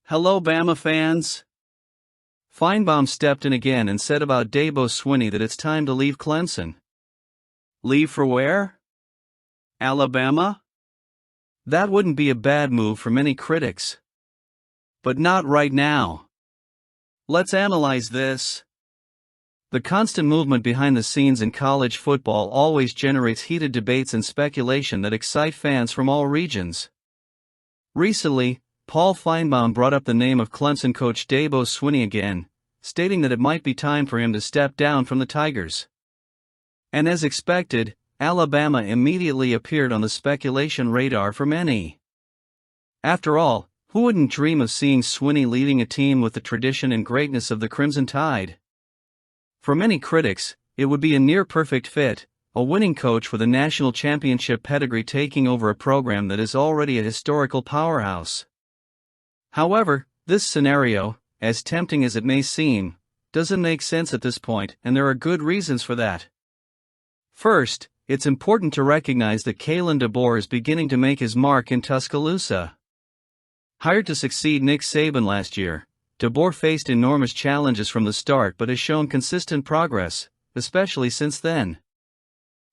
Hello Bama fans! Finebaum stepped in again and said about Dabo Swinney that it's time to leave Clemson. Leave for where? Alabama? That wouldn't be a bad move for many critics. But not right now. Let's analyze this. The constant movement behind the scenes in college football always generates heated debates and speculation that excite fans from all regions. Recently, Paul Finebaum brought up the name of Clemson coach Dabo Swinney again, stating that it might be time for him to step down from the Tigers. And as expected, Alabama immediately appeared on the speculation radar for many. After all, who wouldn't dream of seeing Swinney leading a team with the tradition and greatness of the Crimson Tide? For many critics, it would be a near-perfect fit, a winning coach with a national championship pedigree taking over a program that is already a historical powerhouse. However, this scenario, as tempting as it may seem, doesn't make sense at this point, and there are good reasons for that. First, it's important to recognize that Kalen DeBoer is beginning to make his mark in Tuscaloosa. Hired to succeed Nick Saban last year, DeBoer faced enormous challenges from the start but has shown consistent progress, especially since then.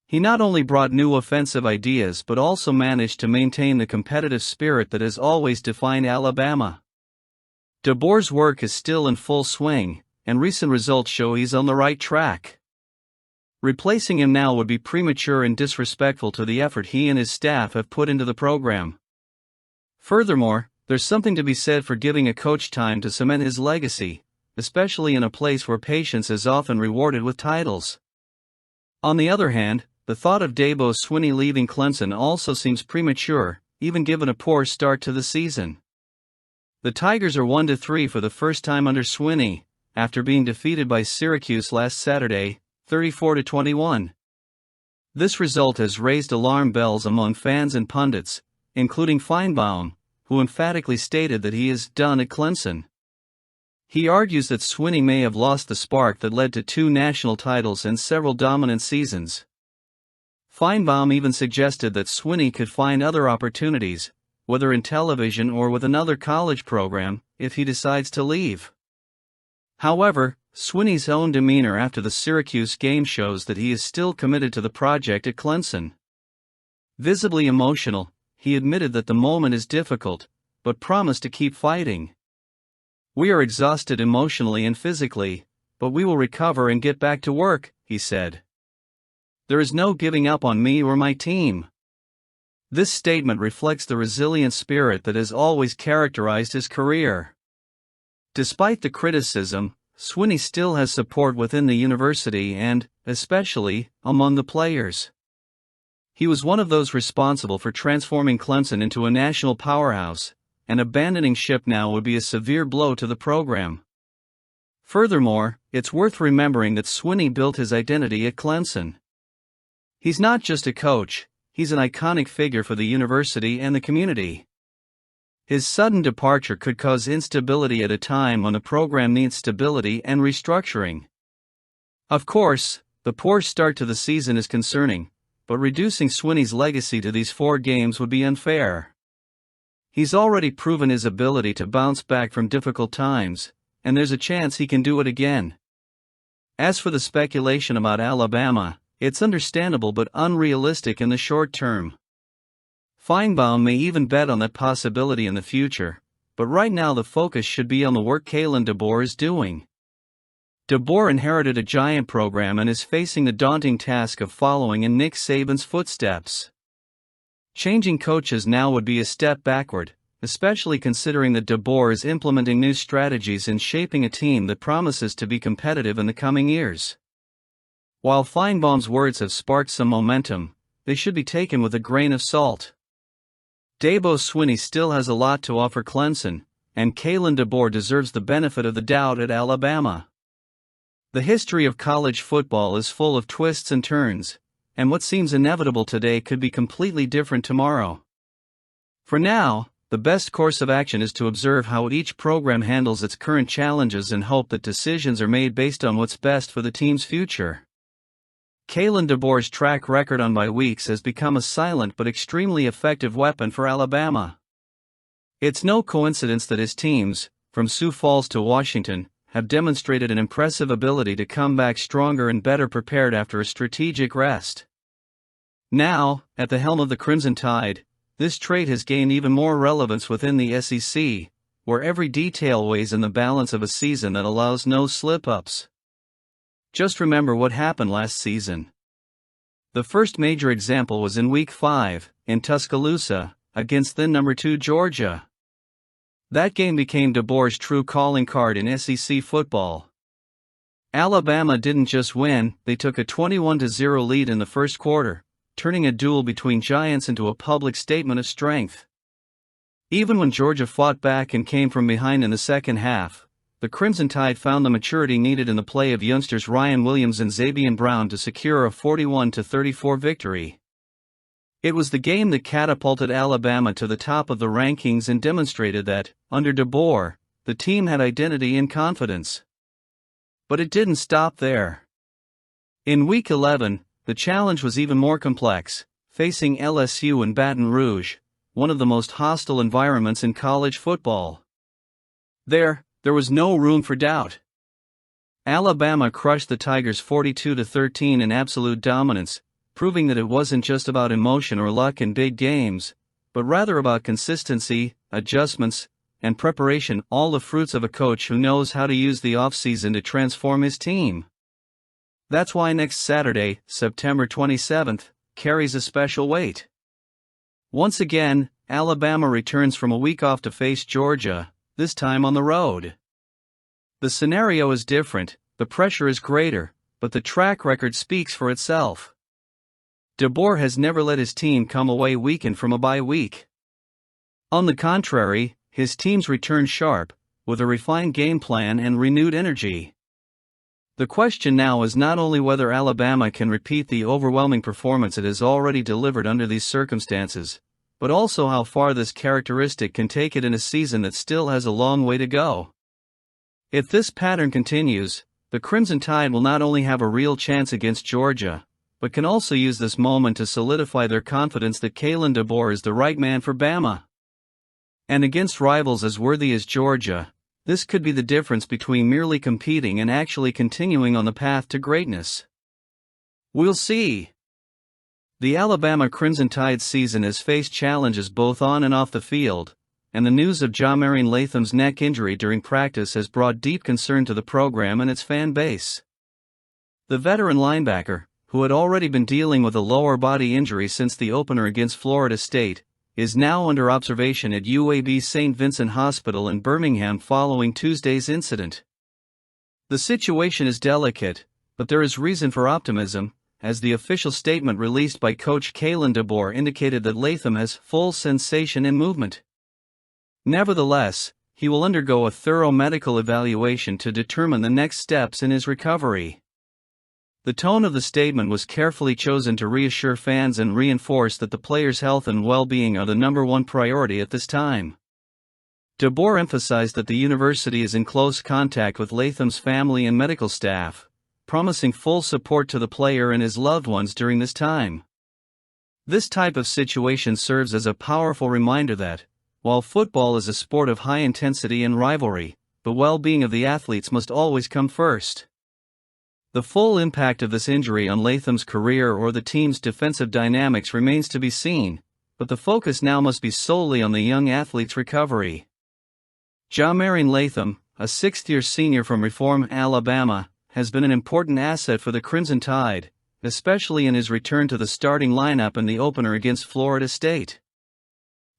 He not only brought new offensive ideas but also managed to maintain the competitive spirit that has always defined Alabama. DeBoer's work is still in full swing, and recent results show he's on the right track. Replacing him now would be premature and disrespectful to the effort he and his staff have put into the program. Furthermore, there's something to be said for giving a coach time to cement his legacy, especially in a place where patience is often rewarded with titles. On the other hand, the thought of Dabo Swinney leaving Clemson also seems premature, even given a poor start to the season. The Tigers are 1-3 for the first time under Swinney, after being defeated by Syracuse last Saturday, 34-21. This result has raised alarm bells among fans and pundits, including Finebaum, who emphatically stated that he is done at Clemson. He argues that Swinney may have lost the spark that led to 2 national titles and several dominant seasons. Finebaum even suggested that Swinney could find other opportunities, whether in television or with another college program, if he decides to leave. However, Swinney's own demeanor after the Syracuse game shows that he is still committed to the project at Clemson. Visibly emotional, he admitted that the moment is difficult, but promised to keep fighting. "We are exhausted emotionally and physically, but we will recover and get back to work," he said. "There is no giving up on me or my team." This statement reflects the resilient spirit that has always characterized his career. Despite the criticism, Swinney still has support within the university and, especially, among the players. He was one of those responsible for transforming Clemson into a national powerhouse, and abandoning ship now would be a severe blow to the program. Furthermore, it's worth remembering that Swinney built his identity at Clemson. He's not just a coach, he's an iconic figure for the university and the community. His sudden departure could cause instability at a time when the program needs stability and restructuring. Of course, the poor start to the season is concerning, but reducing Swinney's legacy to these 4 games would be unfair. He's already proven his ability to bounce back from difficult times, and there's a chance he can do it again. As for the speculation about Alabama, it's understandable but unrealistic in the short term. Finebaum may even bet on that possibility in the future, but right now the focus should be on the work Kalen DeBoer is doing. DeBoer inherited a giant program and is facing the daunting task of following in Nick Saban's footsteps. Changing coaches now would be a step backward, especially considering that DeBoer is implementing new strategies and shaping a team that promises to be competitive in the coming years. While Finebaum's words have sparked some momentum, they should be taken with a grain of salt. Dabo Swinney still has a lot to offer Clemson, and Kalen DeBoer deserves the benefit of the doubt at Alabama. The history of college football is full of twists and turns, and what seems inevitable today could be completely different tomorrow. For now, the best course of action is to observe how each program handles its current challenges and hope that decisions are made based on what's best for the team's future. Kalen DeBoer's track record on bye weeks has become a silent but extremely effective weapon for Alabama. It's no coincidence that his teams, from Sioux Falls to Washington, have demonstrated an impressive ability to come back stronger and better prepared after a strategic rest. Now, at the helm of the Crimson Tide, this trait has gained even more relevance within the SEC, where every detail weighs in the balance of a season that allows no slip-ups. Just remember what happened last season. The first major example was in Week 5, in Tuscaloosa, against then number 2 Georgia. That game became DeBoer's true calling card in SEC football. Alabama didn't just win, they took a 21-0 lead in the first quarter, turning a duel between giants into a public statement of strength. Even when Georgia fought back and came from behind in the second half, the Crimson Tide found the maturity needed in the play of youngsters Ryan Williams and Zabian Brown to secure a 41-34 victory. It was the game that catapulted Alabama to the top of the rankings and demonstrated that, under DeBoer, the team had identity and confidence. But it didn't stop there. In Week 11, the challenge was even more complex, facing LSU in Baton Rouge, one of the most hostile environments in college football. There was no room for doubt. Alabama crushed the Tigers 42-13 in absolute dominance, proving that it wasn't just about emotion or luck in big games, but rather about consistency, adjustments, and preparation, all the fruits of a coach who knows how to use the offseason to transform his team. That's why next Saturday, September 27th, carries a special weight. Once again, Alabama returns from a week off to face Georgia, this time on the road. The scenario is different, the pressure is greater, but the track record speaks for itself. DeBoer has never let his team come away weakened from a bye week. On the contrary, his teams return sharp, with a refined game plan and renewed energy. The question now is not only whether Alabama can repeat the overwhelming performance it has already delivered under these circumstances, but also how far this characteristic can take it in a season that still has a long way to go. If this pattern continues, the Crimson Tide will not only have a real chance against Georgia, but can also use this moment to solidify their confidence that Kalen DeBoer is the right man for Bama. And against rivals as worthy as Georgia, this could be the difference between merely competing and actually continuing on the path to greatness. We'll see. The Alabama Crimson Tide season has faced challenges both on and off the field, and the news of Jamarian Latham's neck injury during practice has brought deep concern to the program and its fan base. The veteran linebacker, who had already been dealing with a lower body injury since the opener against Florida State, is now under observation at UAB St. Vincent Hospital in Birmingham following Tuesday's incident. The situation is delicate, but there is reason for optimism, as the official statement released by coach Kalen DeBoer indicated that Latham has full sensation and movement. Nevertheless, he will undergo a thorough medical evaluation to determine the next steps in his recovery. The tone of the statement was carefully chosen to reassure fans and reinforce that the player's health and well-being are the number one priority at this time. DeBoer emphasized that the university is in close contact with Latham's family and medical staff, promising full support to the player and his loved ones during this time. This type of situation serves as a powerful reminder that, while football is a sport of high intensity and rivalry, the well-being of the athletes must always come first. The full impact of this injury on Latham's career or the team's defensive dynamics remains to be seen, but the focus now must be solely on the young athlete's recovery. Jamarian Latham, a sixth-year senior from Reform, Alabama, has been an important asset for the Crimson Tide, especially in his return to the starting lineup in the opener against Florida State.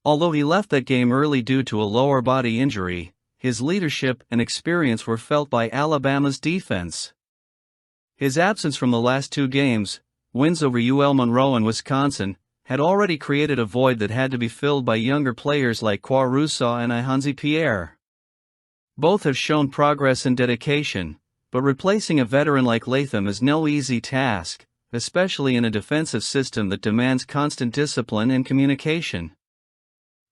Although he left that game early due to a lower body injury, his leadership and experience were felt by Alabama's defense. His absence from the last two games, wins over UL Monroe and Wisconsin, had already created a void that had to be filled by younger players like Quarusa and Ihanzi Pierre. Both have shown progress and dedication, but replacing a veteran like Latham is no easy task, especially in a defensive system that demands constant discipline and communication.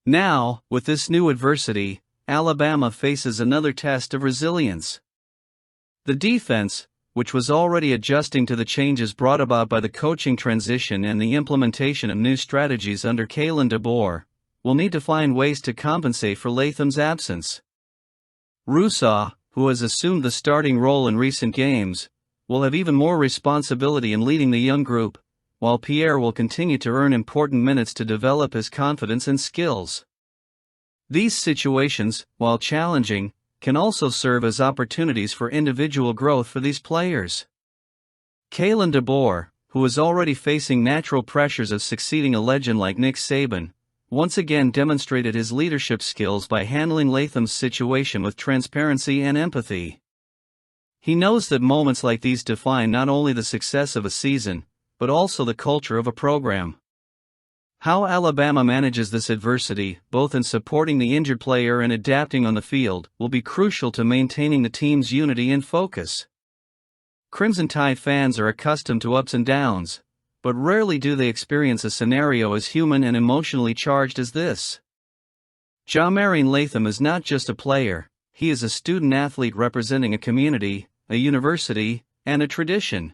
Now, with this new adversity, Alabama faces another test of resilience. The defense, which was already adjusting to the changes brought about by the coaching transition and the implementation of new strategies under Kalen DeBoer, will need to find ways to compensate for Latham's absence. Rousseau, who has assumed the starting role in recent games, will have even more responsibility in leading the young group, while Pierre will continue to earn important minutes to develop his confidence and skills. These situations, while challenging, can also serve as opportunities for individual growth for these players. Kalen DeBoer, who is already facing natural pressures of succeeding a legend like Nick Saban, once again demonstrated his leadership skills by handling Latham's situation with transparency and empathy. He knows that moments like these define not only the success of a season, but also the culture of a program. How Alabama manages this adversity, both in supporting the injured player and adapting on the field, will be crucial to maintaining the team's unity and focus. Crimson Tide fans are accustomed to ups and downs, but rarely do they experience a scenario as human and emotionally charged as this. Ja-Marine Latham is not just a player, he is a student-athlete representing a community, a university, and a tradition.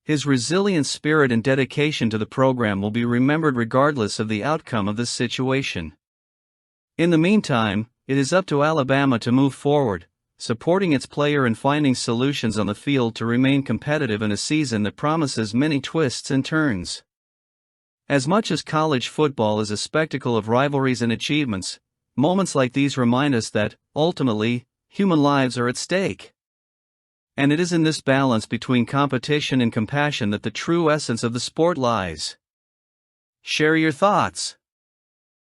His resilient spirit and dedication to the program will be remembered regardless of the outcome of this situation. In the meantime, it is up to Alabama to move forward, supporting its player and finding solutions on the field to remain competitive in a season that promises many twists and turns. As much as college football is a spectacle of rivalries and achievements, moments like these remind us that, ultimately, human lives are at stake. And it is in this balance between competition and compassion that the true essence of the sport lies. Share your thoughts.